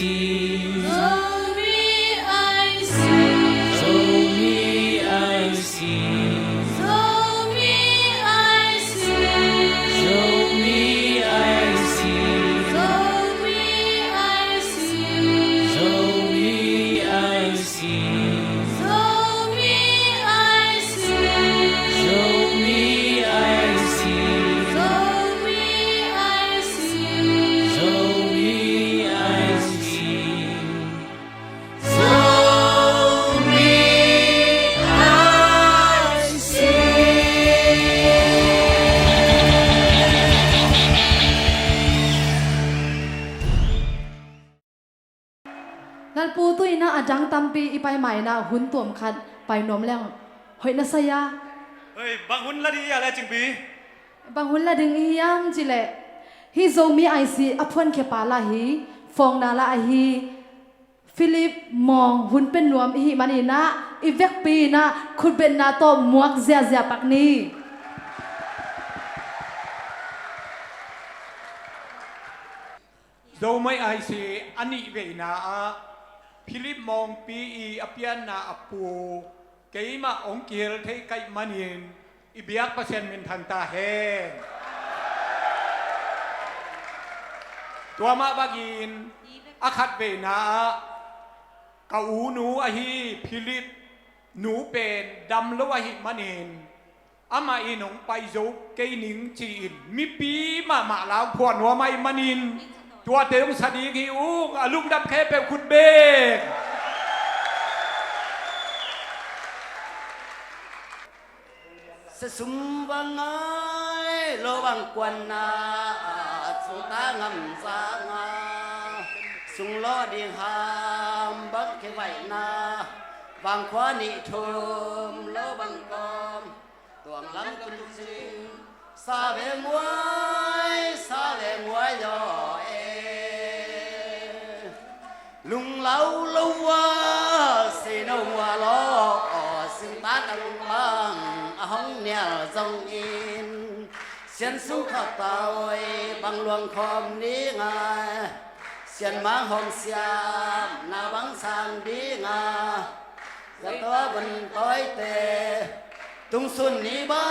see. Show me I see. Show me I see. Show me I see. Show me I see. Show me I see. Show me I see. Show me I see. Show me I see. Show me I see. Show me I see. Show me I see. นั่นปูตุยนะอาจังตัมปีอีไปใหม่นะหุ่นตัวมคัดไปนมแล้วเฮ้ยนะสยา เฮ้ยบางหุ่นละดีอะไรจิงปี บางหุ่นละดึงอียามจิเละฮิโซมีไอซีอพวนเคปาลาฮีฟองนาลาฮีฟิลิปมองหุ่นเป็นนวมอีมันอีนะอีเวกปีนะคุณเป็นนาโตมวกเสียปักนี้ โดไม่ไอซีอันนี้เวนาพิลิปมองปีอีอเปียนนาอปูเกี่ยมาองเกียรเทไกมันยินอีเบียกเปอร์เซ็นต์เป็นทันตาเฮงตัวมาบากินอาคัดเวนาเกาหนูอหีพิลิปหนูเป็นดำละวะหิมันยินอามาอีหนงไปโจเกยหนิงจีนมีปีมาลาวพวนหัวไม่มันยินตัวเต็มสดีกิวลุงดำแค่เป็นคุณเบกสสุมวังไงโลบังกวนนาสุตางำสางาสุงล้อดีหามบังเขไวนาวังขวานิทุมโลบังกอมตัวงลังกุลจิงซาเวงไว้ซาเวงไว้ยอเอลุงเล่าเล่าว่าสิโนว่าล้อสิงตาดังบังห้องเนี่ยจงอินเสียนสูงขับตาไว้บังหลวงคอมนี้ไงเสียนมาห้องเสียมนาบังสางดีไงจะตัวบนต้อยเตตุงสุนนี้บั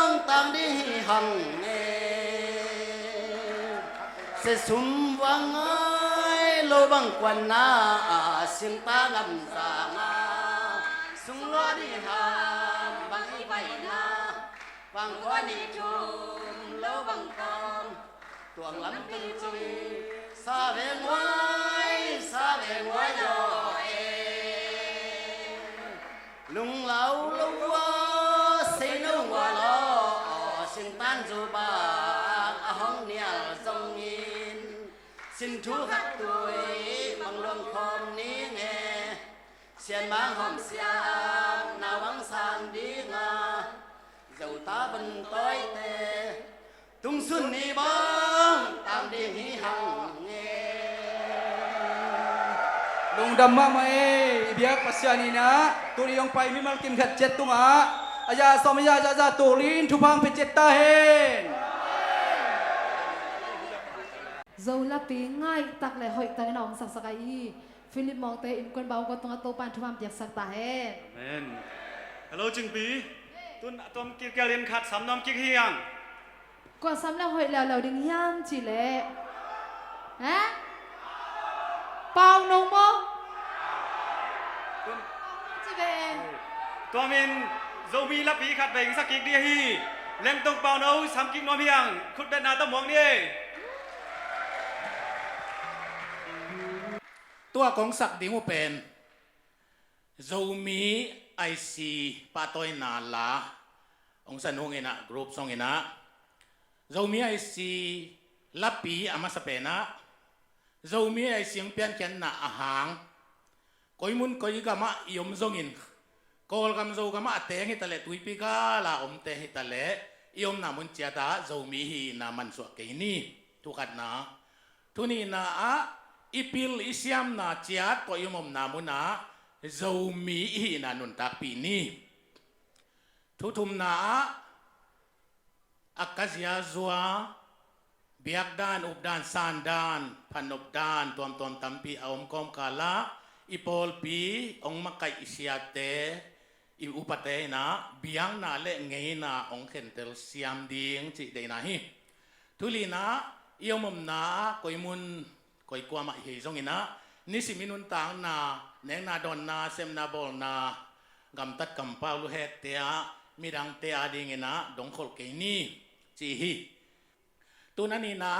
งตามดีหังเอเสสุมวังไงโลบังกวนนาสิงตางำสางาสุงล้อดีหามบังอีไวนาบังขวานิชุมโลบังกอมตัวงลำตึงจุยซาเวงไว้ซาเวงไว้ยอเอลุงเล่าลุงว่าสินุงว่าล้อสิงตันจูบางห้องเนี่ยจงอินสินทุขัดตุยบังหลวงคอมนี้ไงเสียนบางหอมเสียมนาวังสางดีงาเจ้าตาบันต้อยเตตุงสุนนี่บ้างตามดีหิหังเง ลุงดำมาไหมเบียกปัสยานีนะตุลียองไปมิมัลกิมขัดเจ็ดตุงะอายาสมัยาจะตุลินทุพังเพเจตตาเฮน โซลาปีง่ายตักเลยหอยตังน้องสักสักอีฟิลิปมองเตอินคนเบาก็ต้องโตปานทุมามเปียกสักตาเฮ เมนฮัลโหลจิงปีตุนตัวมกินแกเรียนขัดสำนอมกิกเฮียง กว่าซ้ำแล้วหอยแล้วดึงย่ามจีเละฮะเปล่านงโมจีเบ ตัวมินโซมีละปีขัดเบ่งสักกิกเดียฮีเล่มตรงเปล่าโน้สามกิกนอมเฮียงคุดเป็นนาตะมวงนี่ ตัวของศักดิวเป็นโซมีไอซีปาตอยนาลาองสันหงเงินะกรุ๊ปสองเงินะโซมีไอซีลับปีอามาสเปนะโซมีไอซีงเปียนเขียนนาอาหางกอยมุนกอยกามะยมซงอินกอลกามโซกามะเตงฮิตาเลตุยปิกาลาอมเตฮิตาเลยมนามุนเจียตาโซมีฮีนามันสวกเกนี่ทุกัดนะทุนีนาipil isyam na ciat ko yumom namuna zomi na nuntak pini tutum na akasya zua เบียกด้านอุบด้านซานด้านพันอบด้านตัวมตนตัมปีอมกอมกาละอีโปลปีองมักไกอิสยาเตอีอุปเตนะเบียงนาเลเงยนาองเข็นเตลเซียมดิงจิเดนะฮิทุลีนะเอียวมุมนาคอยมุนคอยกวามาเฮซงอินะนิสิมินุนตางนาเนงนาดอนนาเซมนาบอลนากำตัดกำเป้าลุเฮตเตียมีดังเตียดิงอินะดงขลเกนีจีฮีตุนันนี่นะ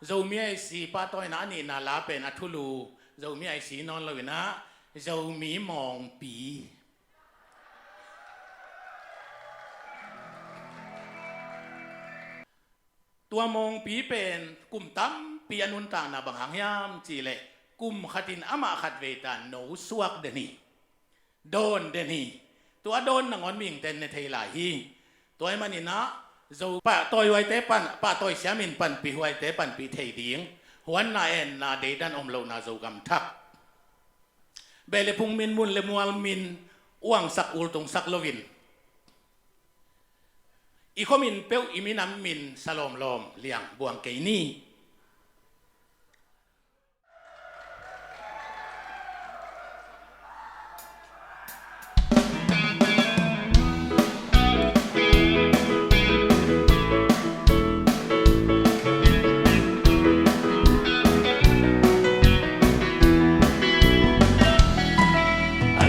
เจ้ามีไอซีป้าต้อยนะนี่นะลาเป็นอัทุลูเจ้ามีไอซีนอนเลยนะเจ้ามีมองปีตัวมองปีเป็นกุมตั้มปีอนุนตานาบังหางยามจีเล่กุมขัดินอามาขัดเวตาโนสวกเดนีโดนเดนีตัวโดนนังอนมิงเต็นในเทลาฮีตัวไอ้มันนี่นะเจ้าป้าต่อยไว้เตปันป้าต่อยเสียมินปันปีไว้เตปันปีเทดิงหัวนาเอ็นนาเดดันอมโลนาเจ้ากำทักเบลพุงมินมุนเลมัวลมินอ้วงสักอุลตงสักโลวินอีข้อมินเปียวอีมินำมินสลอมลอมเลียงบวงเกนี่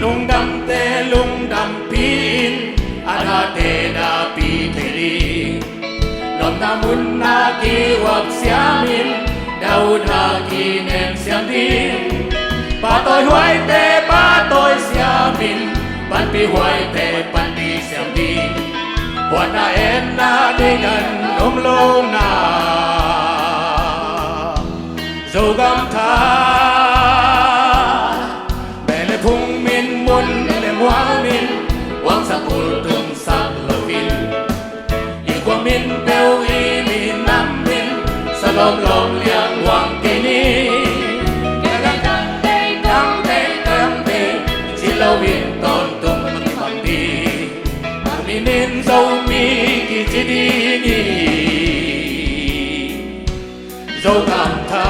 ลุงดำเตลุงดำปีนอาดาเตดาปีเทลีลมนามุนนากีวับเสียมินดาวดากีเนมเสียมดีป้าต่อยหวยเตป้าต่อยเสียมินปันปีหวยเตปันปีเสียมดีหัวหน้าเอ็นนาดีกันลมลงนาโจกำทาพุงมินมุนเลมวางมินวางสักอุลตุงสักโลวินอีกว่ามินเปลอีมินน้ำมินสลอมลอมเลียงวางเกนีกังเตกังเตกังเตชิลวินตอนตุงมันบังดีมินินโซมีกิจิดีนีโจกัมทา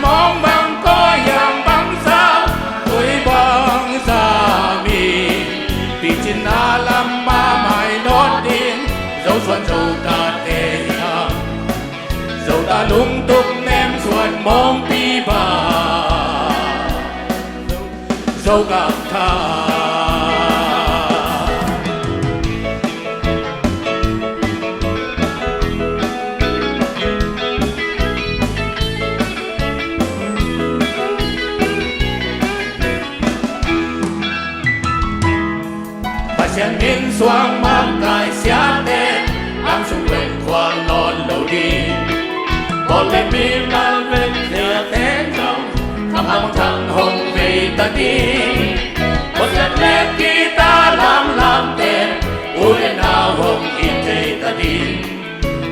มองบังก็ยังบังสาวตุยบังสามีปีจินาลำมาไม่นอดดินเจ้าส่วนเจ้าตาเตียเจ้าตาลุงตุกแนมส่วนมองปีบาเจ้ากับทาเสียงมินสว่างมากกายเสียเต้อังสุงเล่นความนอนเหลาดีบอกเลยมีมันเป็นเสียเต้นเขาทำเอาทั้งห้องเวตาดีบทเล่นกีตาร์ลำเต้นอุเรนาห้องอินเจตาดี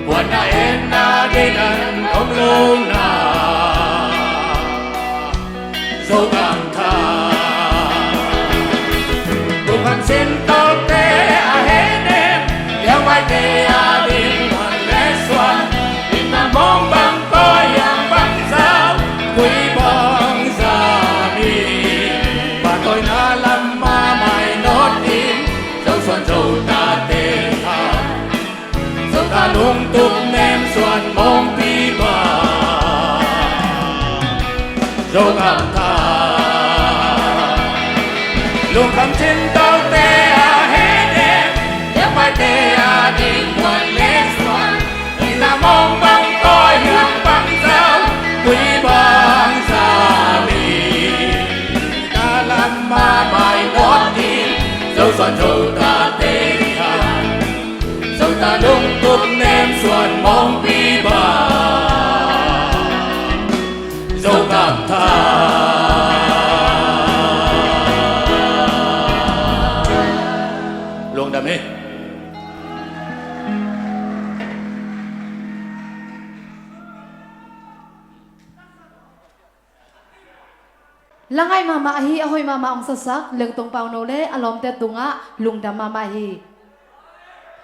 หัวหน้าเอ็นนาดีนั้นองโลนาโซกังทาบุคคลสิ้นต่อเตอาเฮเนมยังไม่เตอาดินวันและสวนดินมามองบังก็ยังบังสาวคุยบังสามีป่าต้อยนาลำมาไม่นอดดินเจ้าส่วนเจ้าตาเตหาเจ้าตาลุงตุกแนมส่วนมองปีบาเจ้าคำทาลุงคำชินเต้าเตอาเฮเดยังไม่เตอาดินวันเล็กสวนอีนามองบังก็ยังบังสาวคุยบังสามีตาลำมาไม่นอดดินเจ้าส่วนเจ้าตาเตหาเจ้าตาลุงตุกแนมส่วนมองปีบาเจ้ากับทาลงดำนี่ ละไงมามาฮีอหอยมาองสักเลืองตรงเปาโนเลอารมณ์แต่ตุงะลุงดำมาฮี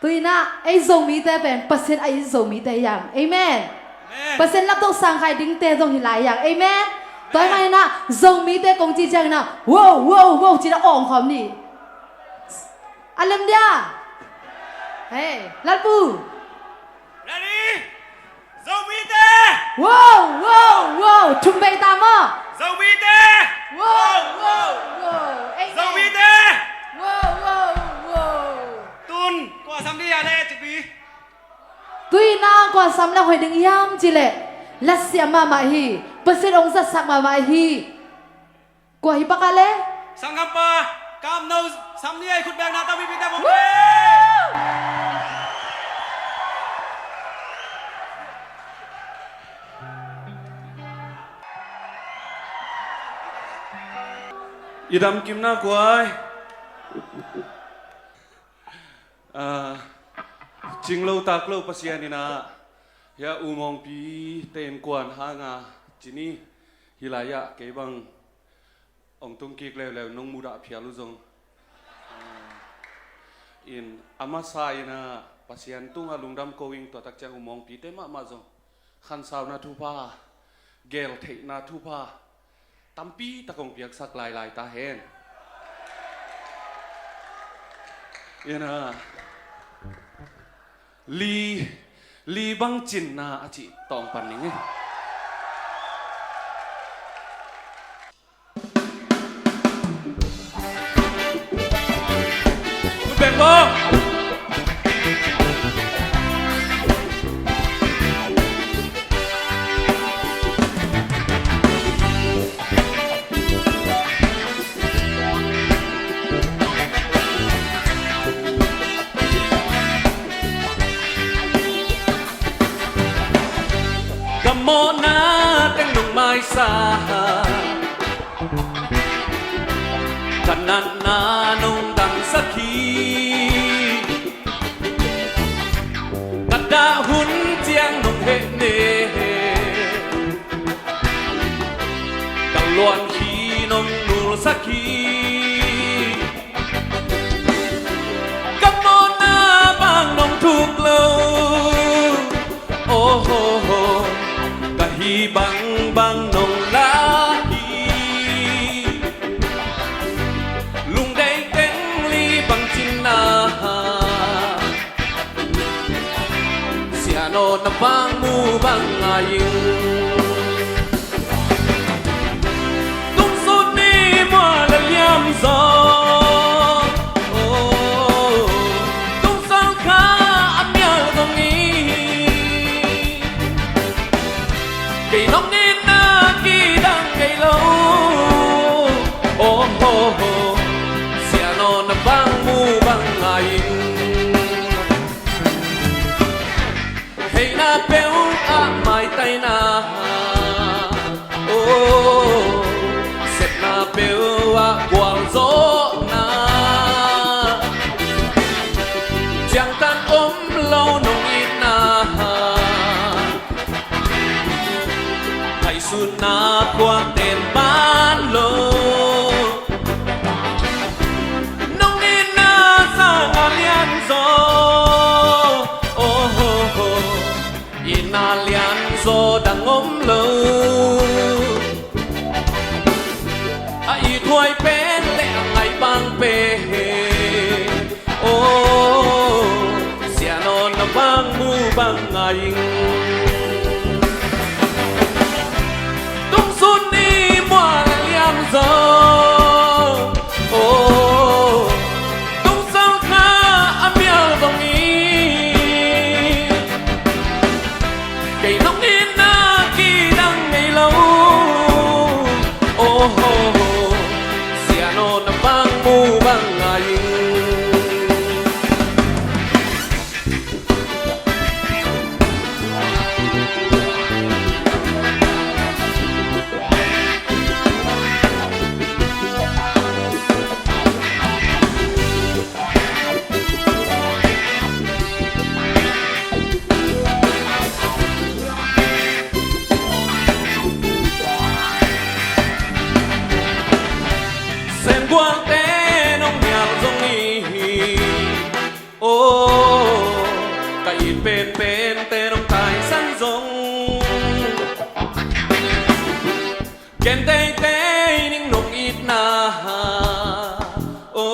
ตุยนะไอโซมีแต่เป็นเปอร์เซ็นต์ไอโซมีแต่อย่างเอเมนเปอร์เซ็นต์รับต้องสั่งใครดิ้งเตะต้องหิหลายอย่างเอเมนตัวไงนะโซมีแต่กงจีจังนะว้าวว้าวว้าวจีน่าอ่องคำนี่อารมณ์เดียเฮ้ลัดปู ready โซมีเต ว้าวว้าวว้าวชุมเบตามะ โซมีเต ว้าวว้าวว้าวเอเม โซมี น เต ว้าวว้าวว้าว ตุนกว่าซัมดีอะไรจิบี ตุยนากว่าสำลักหอยดึงยามจิเล่และเสียมาฮีเปอร์เซ็นต์องศาสักมาฮีกว่าฮิปะกะเล่ สังกัปปะกามโนซัมนี่ไอคุณแบงนาตามีพิตาผมอีดำกิมหน้ากวายจริงเราตากเราปัสยานี่นะยาอุมองปีเต็มกวนหางาจีนี่ฮิลายะเก็บังองตุงกิกแล้วน้องมูดาเพียลุจงอินอามาสายนะปัสยานตุงอาลุงดำโกวิงตัวตักจังอุมองปีเต็มมาจงขันสาวนาทุพาเกลเทนาทุพาตัมปีตะกงเปียกสักลายตาเห็นอินลีบังจินนาอาจิตองปันนี้คุณแบงค์บอกโมนาแต่งนุ่งไม้สาขนาดนานุ่งดังสักขีกัดดาหุ่นเจียงนุ่งเฮเนกังลวนขีนุ่งนูสักขีกับโมนาบางนุ่งถูกเลโอ้โหฮีบังบังนงลาฮีลุงได้เต็งลีบังจินนาเสียโนนบังมูบังอายิงตุ้งสุดนี้มัวละยำซอตุ้งสังขาอันยาตรงนี้น้องนี่นากีดังไกลโลโอ้โหเสียโนนบังมูบังไงให้นาเปลอาไม่ไตนาโอ้เสร็จนาเปลว่ากวางโซนาจังตันอมเล่าน้องอีนาสุนาควงเต็นบ้านโลน้องนี่นาสร้างอาเลียนโซโอ้โหอีนาเลียนโซดังงมโลอีถวยเป็นและไงบางเปโอ้เสียนอนบางมูบางไงสุดนี้มัวละยำซอโอ้ตุ้งเศร้าขาอันเมียวตรงนี้ไก่น้องนี่นากีดังไงเล่าโอ้โหเสียโนนบางมูบางไง ken tây tây ning nong ít na ô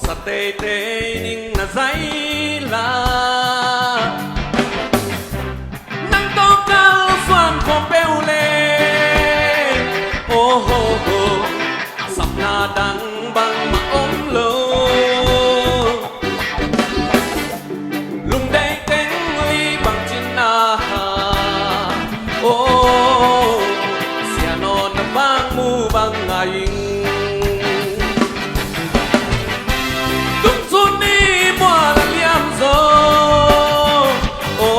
sa tây tây ning na zai la nang to cao xoan khom bêu lên ô hô hô sắp na đắng băng mà ôm lô lung đây tên ly bằng chín na ô xia non bang mu bang ngày tung xuân đi mùa là liam gió ô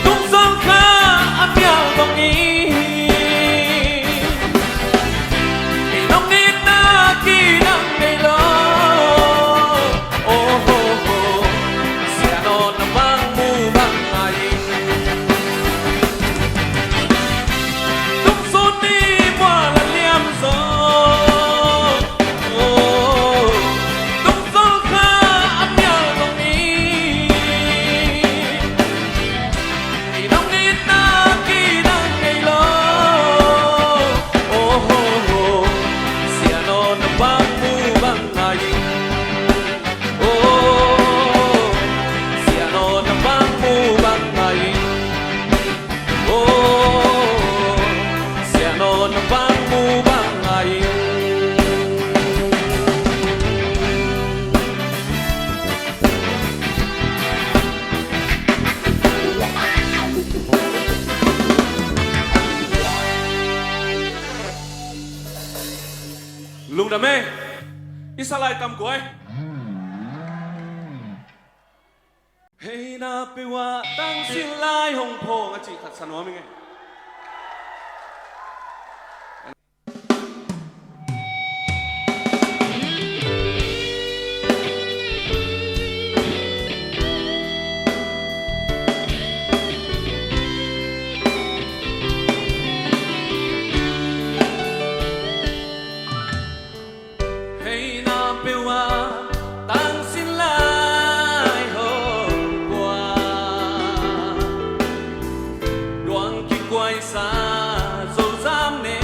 tung xuân khá ăn nhau bông ý kỳ nông nít na kỳ nắng đầy lo ô xia non bang mu bang ngày tung xuân đi mùa là liam gió tung xuân khá ăn nhau bông ý kỳ nông nít na kỳ nắng đầy lo ô xia non bang mu bang ngày ô xia non bang mu bang ngày ô xia non bang mu bang ngày lùng đam mê isa lại tầm của anh hey na pe wa tang sin lai hong po nga chi khat sanwa mi nge hey na pe wa tang sin lai hong qua đoan khi quay xa dầu dám nè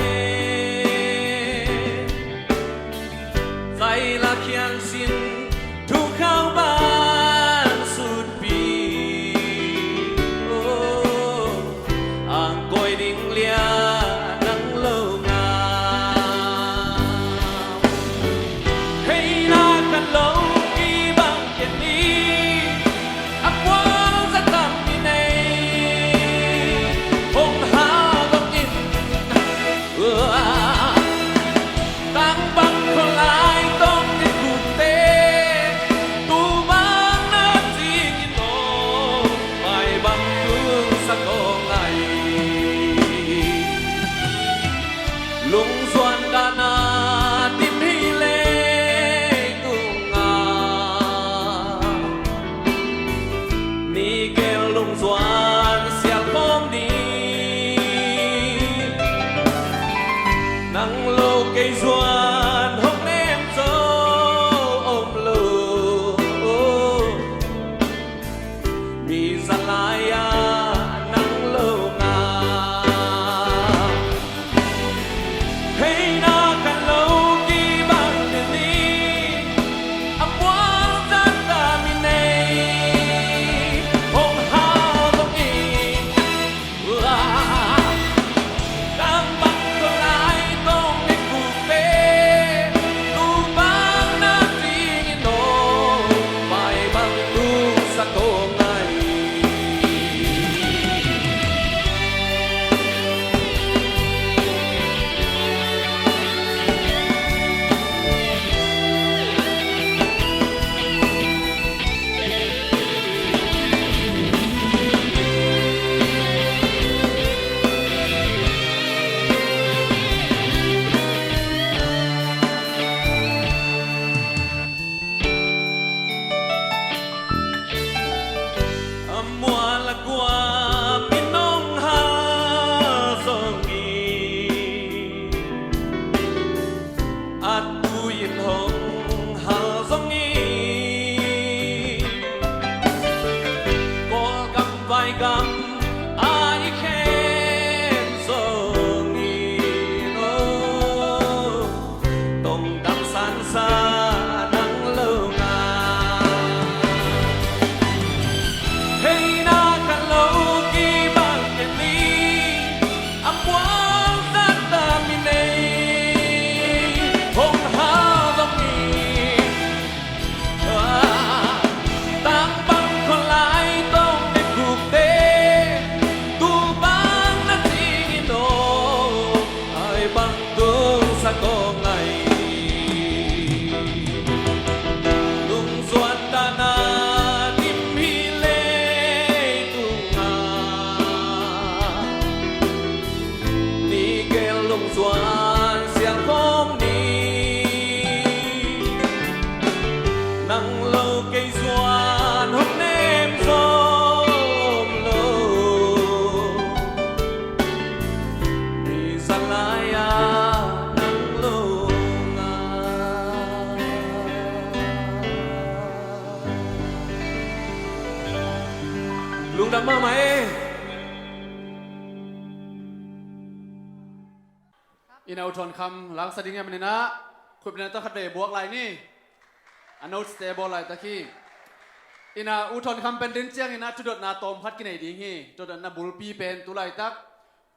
dạy là khiang xin thu khao ban sụt bì ang coi đinh lia nắng lâu ngà hey na kan lâu kỳ bằng kiệt đi ác quang rất tầm đi này hồng hà góc nhìn tăng bằng không lại tông đến cuộc tê tu mang nát gì nhìn nó bài bằng hương sắc có ngày lung doan đa na tim hi lê tung ngà ni kêu lung doan xiang phong đi nắng lâu cây doan hồng em dâu ôm lù mi ra lại nắng lâu ngà hey na kan lâu kỳ bằng tiền đi ấp quang rất ta mi này hồng hào không ý đang bắt không lại tông đến cuộc bê ส่วนเสียงของนี้นั่งโลกไกส่วนหกเนมโซมโลมีสังลายานั่งโลงาลุงดำมาไหมอินเอาทอนคำหลังสดิ้งเงี้ยมันนี่นะคุยเป็นตัวขัดเดบวกไรนี่อันนู้นสเตบอลไรตะกี้อินาอุทอนคำเป็นดินเจียงอินาจุดนาตอมพัดกินไอดีงี้จุดนาบุลปีเป็นตุไลตัก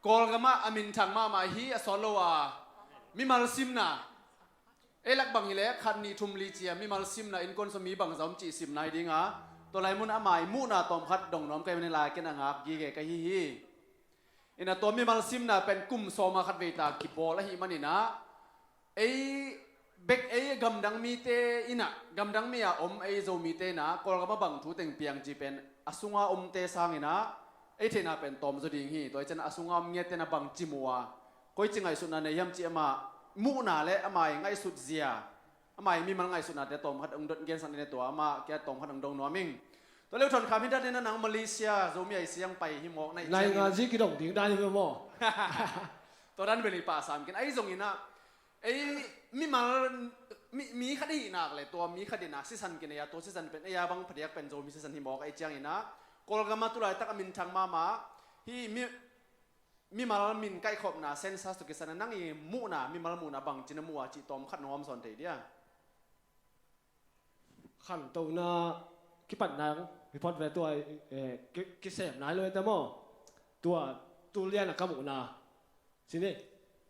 กอลกามาอามินทางมาฮีอสโลวามิมาลซิมนาเอลักบังฮิเลคันนีทุมลีเจียมิมาลซิมนาอินคอนสมีบังสามจีซิมนายดีงาตัวไรมุนอามายมูนาตอมพัดดงน้อมไกมันนี่ลายกินอ่างอักยีเกกฮีอินาตัวมิมาลซิมนาเป็นกุมโซมาคัดเวตากิโปและฮิมันนี่นะเอเบกเอกำดังมีเตอินะกำดังมีอาอมเอโซมีเตนะกอลกมาบังทูเต็งเปียงจีเป็นอสุงาอมเตสังอินะเอเทน่าเป็นตอมจดิ่งฮีตัวเจนอสุงามเงียเตนะบังจิมัวก็จริงไงสุดนั้นเนี่ยยำจีอามามูนาและอามาไงสุดเสียอามามีมันไงสุดนั้นแต่ตอมพัดองดเกณฑ์สันในตัวอามาแกตอมพัดองดงนัวมิงตัวเลี้ยวชนคำพิจารณาหนังมาเลเซียโซมีไอเสียงไปฮิมอกในงานที่กิดงถึงได้ยังไม่หมอ ตัวนั้นเป็นป่าสามกินไอ้ทรงนี้นะไอ้มีคดีหนักเลยตัวมีคดีหนักซิสันกินเนี่ยตัวซิสันเป็นไอ้ยาบังพเดียกเป็นโซมีซิสันฮิมอกไอ้เจียงนี่นะกอลกามาตุลายตักมินทางมาฮีมีมาลมินใกล้ขอบนาเซนซัสตุกิสันนั่งอีมูนามีมาลมูนาบังจินมัวจิตอมขัดนอมสอนเทียขันตัวน่ะคิดปัดนางพิพอดเวตัวกิเสพนายเลยแต่หมอตัวเรียนอะกำมุนาสินี่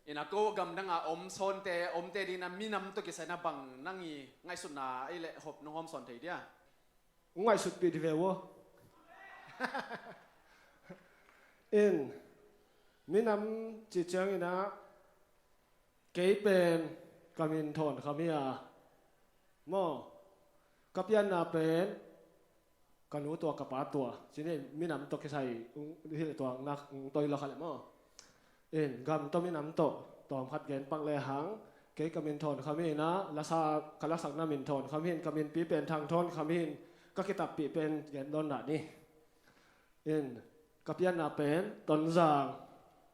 อินาโกกำดังอาอมโซนเตอมเตดีนามีน้ำตุกิสันบังนั่งอีไงสุดนาไอ้เละหอบน้องอมสอนเทียง่ายสุดปีที่เววอินมีน้ำจิตจังนะเก๋เป็นกามินทอนขามีอะหมอกับยันนาเป็นกันรู้ตัวกับป้าตัวทีนี้มีน้ำตกใส่ที่ตัวนักตัวเราขนาดมั้งเอ็นกำต้องมีน้ำตกต่อพัดเกณฑ์ปังเลยหางเก๋กำมินทอนขามีนะลักษณะคลักษณะมินทอนขามีกำมินปีเป็นทางทอนขามีก็คิดตับปีเป็นเกณฑ์โดนหนานี่เอ็นกับยันนาเป็นตอนจาง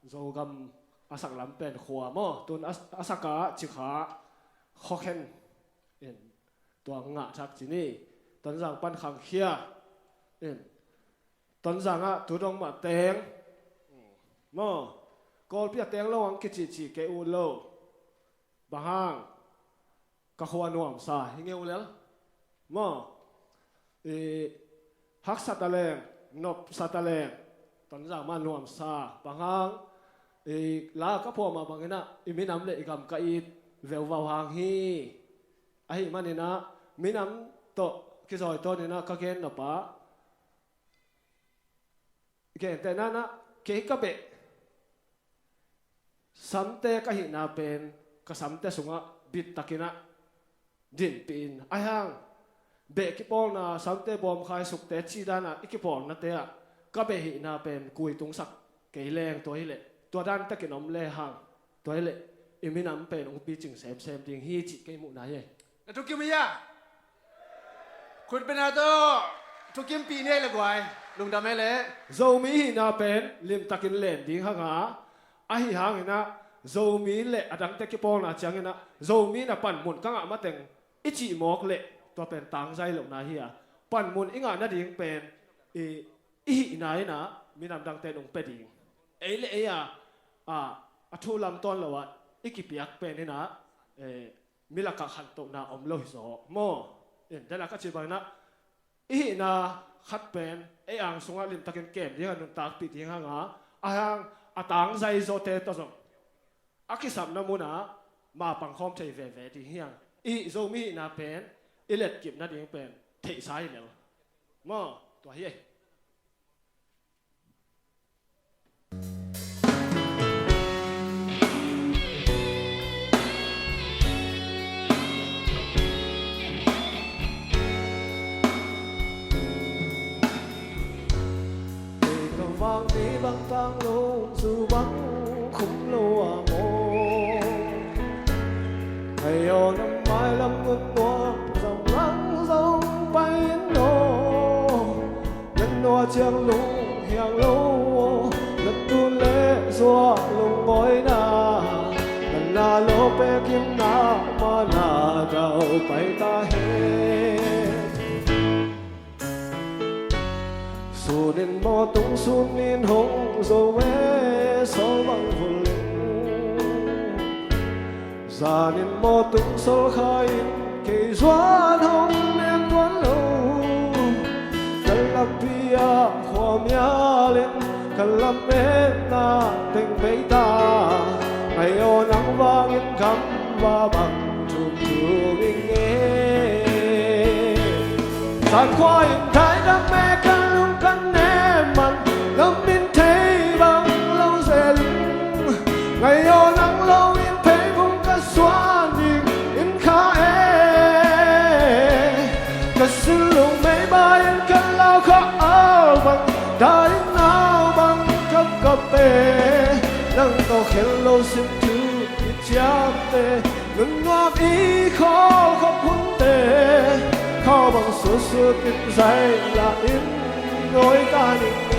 โจกำอาศักลำเป็นขวามั้งตัวอาศักะจิขาข้อแขนเอ็นตัวงะชักจีนี่ตอนจางปั้นขังเขียตอนสั่งอ่ะถูกต้องมาเตงมั่งก็เปียเตงระวังกิจจีเกอูโลบางห้างก็ควรนวมสายเงี้ยแล้วมั่งฮักสัตว์แรงนบสัตว์แรงตอนสั่งมานวมสาบางห้างลาก็พอมาบางนะมีน้ำเลยกำกะอีเวลวาวหางฮีไอ้มันนี่นะมีน้ำโตกิจอยโตนี่นะก็เกณฑ์นบปะเก่งแต่นั่นนะเก๋ก็เบะสัมเตก็หินาเป็นก็สัมเตสุงะบิดตะกินะดินปีนไอ้ห่างเบะกิปองนะสัมเตบอมคายสุกเตชีดานะอีกิปองนะเตะก็เบะหินาเป็นกุยตุงสักเก๋แรงตัวฮิเละตัวด้านตะกินอมเล่ห่างตัวฮิเละอิมินำเป็นองค์ปีจึงเซมดิ่งฮีจิเกมุนายแล้วทุกกิมยาคุณเป็นอะไรตัวทุกกิมปีนี้เลยกว่าลุงดำไม่เละโจมีนาเป็นลิมตะกินเล่นดิ่งห่างไอ้ห่างนะโจมีเละอดังตะกิปองนะจังนะโจมีนะปั่นมุนกังอามาแต่งอิจิมอกเละตัวเป็นตังใจหลงนาเฮียปั่นมุนอิงานะดิ่งเป็นอีนายนะมีน้ำดังแต่ลงเป็ดดิ่งเอเละอัทุลำต้นละวะอีกิเปียกเป็นนี่นะมีหลักขันตกนาอมโลหิโซโมแต่ละก็จีบังนะอีนาขัดเป็นอ่างสงลิมตะเกนเกมที่กันนุนตากปิดที่ห่างอ่างต่างใจโซเตตส่งอากิสัมน้ำมุนะมาปังคอมใจเวที่เฮียงโซมีนาเป็นเล็ดกิบนั่นเองเป็นเทสายแล้วโมตัวเฮีย vang đi băng vang lô dù băng khung lô à mô นาเราไปตาเหสูนินมอตุงสูนินหงโซเวโซบังฟุลิงซานินมอตุงโซขายเกยสวานหงเนียนวันลูกัลลับพิยาความยาเล่นกัลลับเมนาเต็งเบตาไอโอนังวางินคำว่าบังจุบจูวิงเงสานควายไทยดังแม่กันลุงกันแน่มันลำมินเทบังเล่าเซลไอโอนังเล่าอินเพพงกะสวานยิงอินคาเอกะสิลุงไม่บายินกันเล่าข้าเอาบังได้นาวบังกับเปนั่งก็เห็นโลสิมทูอิจฉาเตเงินงามอีขอขอบคุณเตขอบังสุดติดใจละอินโดยการอิงเง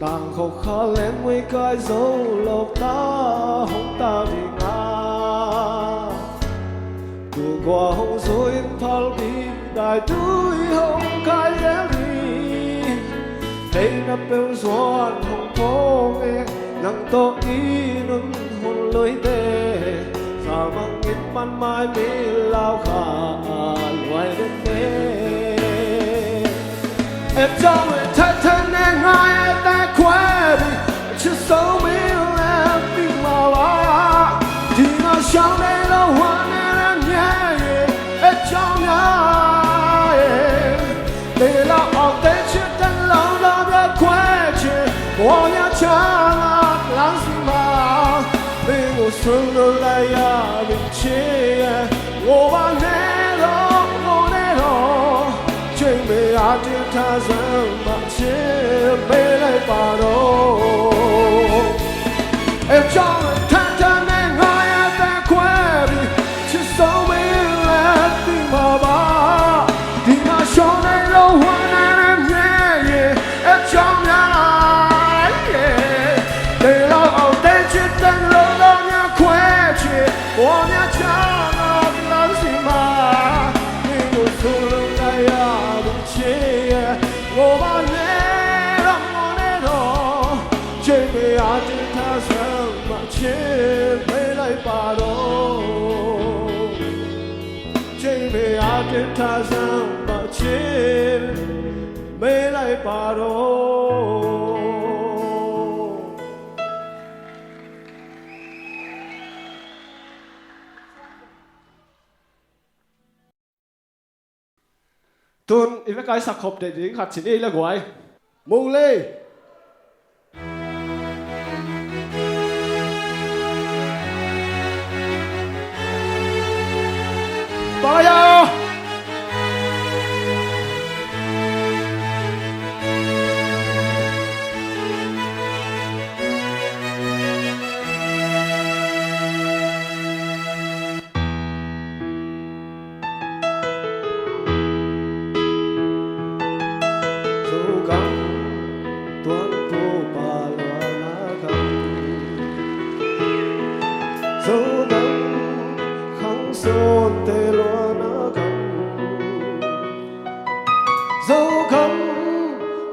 ต่างเขาขาเล่นไว้กายโซโลกตาหงตาวิงาดูกว่าหงสวยพัลบีได้ด้วยหงกายเยลีเต็งนับเป็นสวนหงพงเองนั่งโต๊ะอีนุ่นหุ่นลอยเตะสามังอินมันไม่มีเหล้าขาลอยเด็ดเต้เอ็ดจ้องเอ็ดเธอแน่ง่ายแต่ควายฉันสู้ไม่แล้วปีมาลาที่น่าชอบในโลกวันนั้นเนี่ยเอ็ดจ้องง่ายเดี๋ยวเราออกเดินชิดแต่เราเราจะควายชิด我要唱啊浪西马被我送到来呀并且我把那罗我那罗最美阿弟他什么钱没来把罗哎叫人看他那我也在快比去手没来比妈妈你那兄弟都我那人爷爷哎叫人我俩家那浪西马，你我走路来呀不切，我把那让我那头，这个阿弟他什么钱没来把罗，这个阿弟他什么钱没来把罗。tuần ý với cái sạc hộp để đến hạt chỉ đi là gọi mù lê bao giờ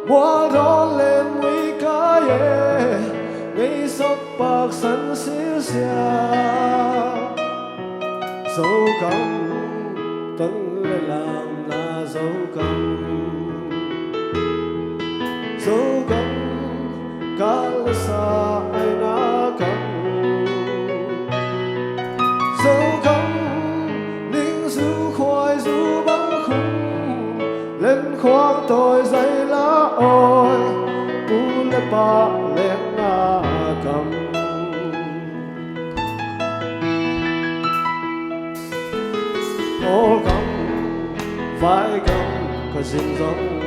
Mùa đón lên nguy ca ye ngày sắp bạc sân xíu xia dấu cầm tân lên làm là dấu cầm cá lê xa ai na cầm dấu cầm linh du khoai du băng khung lên khoang tôi dây lá ôi na pa le na kam ô cầm vai cầm có dinh dáng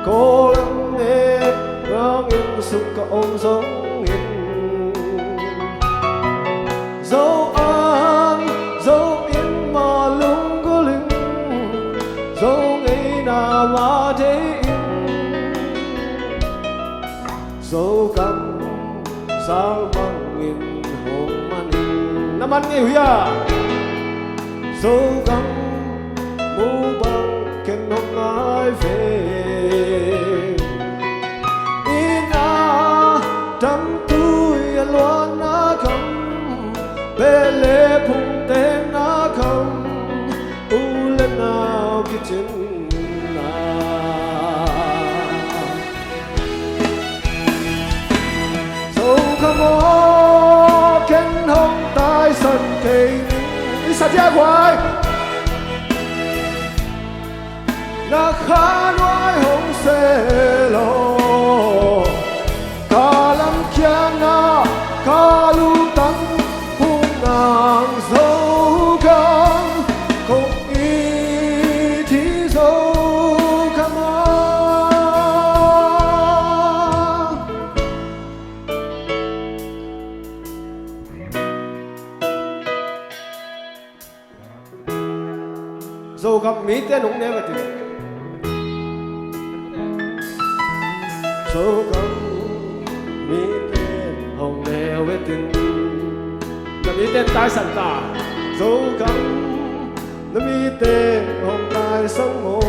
cô lắng nghe ngỡ nghiêng sụp cả ôm giống yên dấu an dấu yên mà lung có lưng dấu ngày nào mà thế yên dấu cầm sao mang nghìn hồn man naman ngayon dấu cầm mu bang ken hong ai về ina tam tu ya lo na kam bele phung te na kam u le na kitchen na dấu cầm o ken hong tai sân kỳ sa chia hoài na khá nói hông xê lô cả lắm kia na cả lu tăng hung nàng dấu cam không ý thì dấu cam dấu cam mỹ tên ông nè mà tìm dấu cầm mỹ tên hồng nèo với tình là mỹ tên tai sẵn tà dấu cầm là mỹ tên hồng tai sống mồ